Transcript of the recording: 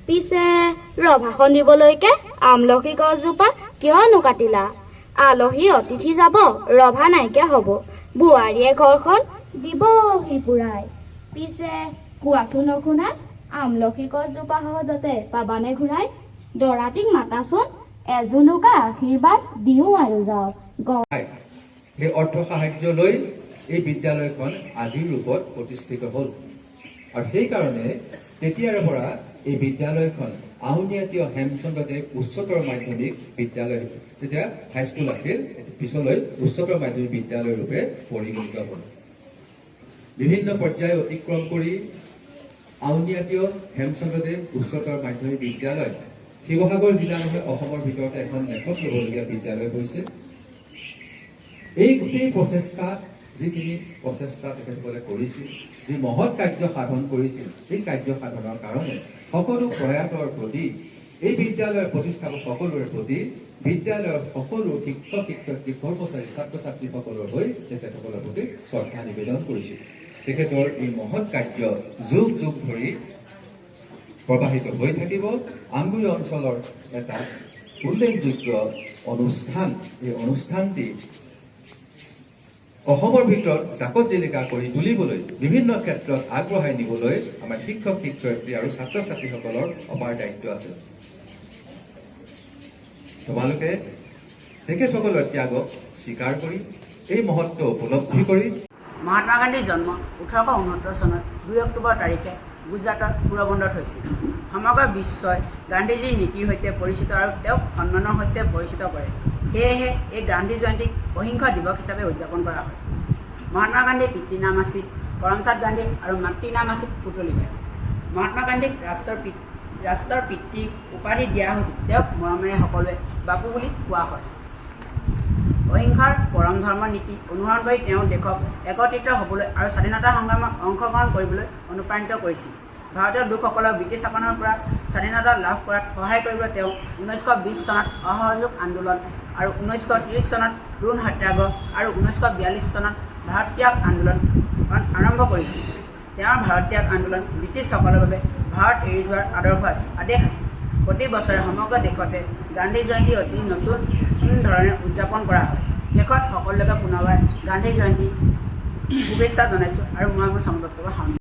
পিছে ৰভাখন দিবলৈকে আমলখি গছজোপা কিয়নো কাটিলা? আলহী অতিথি যাব, ৰভা নাইকিয়া হ'ব। বোৱাৰীয়ে ঘৰখন দিব সিপুৰাই। পিছে কোৱাচোন নশুনা, আমলখি গছজোপা সহজতে পাবানে ঘূৰাই? দৰাটিক মাতাচোন, এজোলোকা আশীৰ্বাদ দিওঁ আৰু যাওক। সেই অৰ্থ সাহায্য লৈ এই বিদ্যালয়খন আজিৰ ৰূপত প্ৰতিষ্ঠিত হ'ল। আৰু সেইকাৰণে তেতিয়াৰে পৰা এই বিদ্যালয়খন আউনীআটী হেমচন্দ্ৰদেৱ উচ্চতৰ মাধ্যমিক বিদ্যালয়, তেতিয়া হাইস্কুল আছিল, পিছলৈ উচ্চতৰ মাধ্যমিক বিদ্যালয় ৰূপে পৰিগণিত হ'ল। বিভিন্ন পৰ্যায় অতিক্ৰম কৰি আউনীআটী হেমচন্দ্ৰদেৱ উচ্চতৰ মাধ্যমিক বিদ্যালয় শিৱসাগৰ জিলা নহয় অসমৰ ভিতৰতে এখন লেখত ল'বলগীয়া বিদ্যালয় হৈছে। এই গোটেই প্ৰচেষ্টাত যিখিনি প্ৰচেষ্টা তেখেতসকলে কৰিছিল, যি মহৎ কাৰ্য সাধন কৰিছিল, এই কাৰ্য সাধনৰ কাৰণে সকলো প্ৰয়াসৰ প্ৰতি, এই বিদ্যালয়ৰ প্ৰতিষ্ঠাপক সকলোৰে প্ৰতি, বিদ্যালয়ৰ সকলো শিক্ষক শিক্ষয়িত্ৰী কৰ্মচাৰী ছাত্ৰ ছাত্ৰীসকলৰ হৈ তেখেতসকলৰ প্ৰতি শ্ৰদ্ধা নিবেদন কৰিছিল। তেখেতৰ এই মহৎ কাৰ্য যুগ যুগ ধৰি প্ৰবাহিত হৈ থাকিব। আমগুৰি অঞ্চলৰ এটা উল্লেখযোগ্য অনুষ্ঠান, এই অনুষ্ঠানটি অসমৰ ভিতৰত জাকত জিলিকা কৰি তুলিবলৈ, বিভিন্ন ক্ষেত্ৰত আগবঢ়াই নিবলৈ আমাৰ শিক্ষক শিক্ষয়িত্ৰী আৰু ছাত্ৰ ছাত্ৰীসকলৰ অপাৰ দায়িত্ব আছে। তোমালোকে তেখেতসকলৰ ত্যাগক স্বীকাৰ কৰি এই মহত্ব উপলব্ধি কৰি মহাত্মা গান্ধীৰ জন্ম 1869 চনত 2 অক্টোবৰ তাৰিখে গুজৰাটৰ পোৰবন্দৰত হৈছিল। সমগ্ৰ বিশ্বই গান্ধীজীৰ নীতিৰ সৈতে পৰিচিত আৰু তেওঁক সন্মানৰ সৈতে পৰিচিত কৰে। সেয়েহে এই গান্ধী জয়ন্তীক অহিংসা দিৱস হিচাপে উদযাপন কৰা হয়। মহাত্মা গান্ধীৰ পিতৃৰ নাম আছিল কৰমচাঁদ গান্ধী আৰু মাতৃৰ নাম আছিল পুতলীবাই। মহাত্মা গান্ধীক ৰাষ্ট্ৰৰ পিতৃ উপাধি দিয়া হৈছিল। তেওঁক মৰমেৰে সকলোৱে বাপু বুলি কোৱা হয়। অহিংসাৰ পৰম ধৰ্ম নীতি অনুসৰণ কৰি তেওঁ দেশক একত্ৰিত হ'বলৈ আৰু স্বাধীনতা সংগ্ৰামত অংশগ্ৰহণ কৰিবলৈ অনুপ্ৰাণিত কৰিছিল। ভাৰতীয় লোকসকলক ব্ৰিটিছ শাসনৰ পৰা স্বাধীনতা লাভ কৰাত সহায় কৰিবলৈ তেওঁ 1920 চনত অসহযোগ আন্দোলন আৰু 1930 চনত ৰোণ সত্যাগ্ৰহ আৰু 1942 চনত ভাৰত ত্যাগ আন্দোলন আৰম্ভ কৰিছিল। তেওঁৰ ভাৰত ত্যাগ আন্দোলন ব্ৰিটিছসকলৰ বাবে ভাৰত এৰি যোৱাৰ আদেশ আছিল। প্ৰতি বছৰে সমগ্ৰ দেশতে গান্ধী জয়ন্তী অতি নতুন ধৰণে উদযাপন কৰা হয়। শেষত সকলোকে পুনৰবাৰ গান্ধী জয়ন্তী শুভেচ্ছা জনাইছোঁ আৰু মই মোৰ বক্তব্য